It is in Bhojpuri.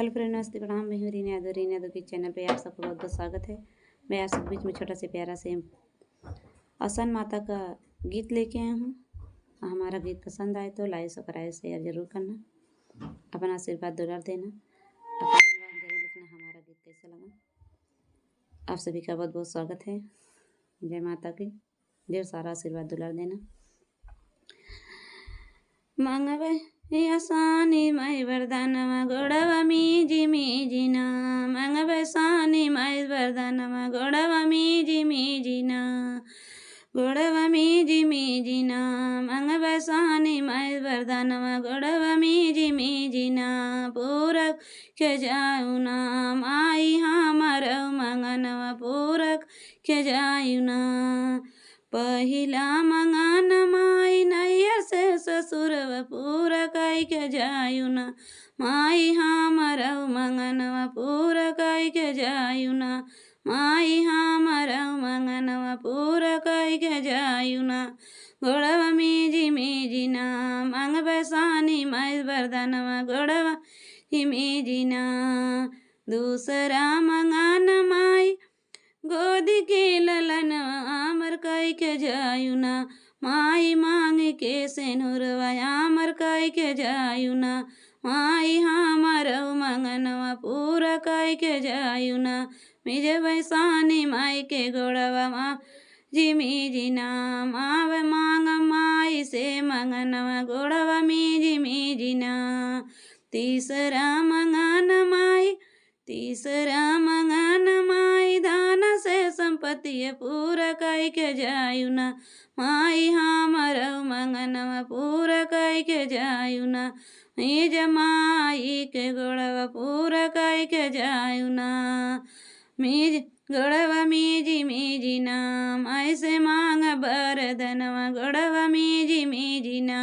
हेलो फ्रेंड, नमस्ते, प्रणाम। मैं हूँ रीना यादव के चैनल पे आप सबका बहुत बहुत स्वागत है। मैं आप सब बीच में छोटा से प्यारा से आसान माता का गीत लेके आया हूँ। हमारा गीत पसंद आए तो लाइक सब्सक्राइब शेयर जरूर करना, अपना आशीर्वाद दुलार देना, अपना नाम जरूर लिखना हमारा गीत कैसा लगा। आप सभी का बहुत बहुत स्वागत है। जय माता की, ढेर सारा आशीर्वाद दुलार देना। मंगवे सानी माई वरदानमा गोड़वा मीजिना, मंगवे सानी माई वरदानमा गोड़वा मीजिना, गोड़वा मीजिना, मंगवे सानी माई वरदानमा गोड़वा मीजिना, पूरक के जाऊना माई हमार मंगनवा पूरक के जाऊना। पहिला मंगन माई नैया से ससुरव पूरा कई के जायुना, माई हमर मंगनवा पूरा कई के जायुना, माई हमर मंगनवा पूरा कई के जायुना। गोड़वा मीजिना मंगवे सानी माई वरदानवा गोड़वा मीजिना। दूसरा मंगन माई गोदी के ललन आमर कई के जायुना, माई मांग के सेनुरवा आमर कई के जायुना, माई हमर मंगनवा पूरा कई के जायुना। मिज बैसानी माई के गोड़वा मा मीजिना, माव मांग माई से मंगनवा गोड़वा मीजिना। तीसरा मंगन माई दान से संपत्ति पूरा कई के जायुना, माई हमर मंगनवा पूरा कई के जायुना। मिज माई के गोड़वा पूरा कई के जायुना, मिज गोड़वा मीजिना, माई से मांग बरदनवा गोड़वा मीजिना।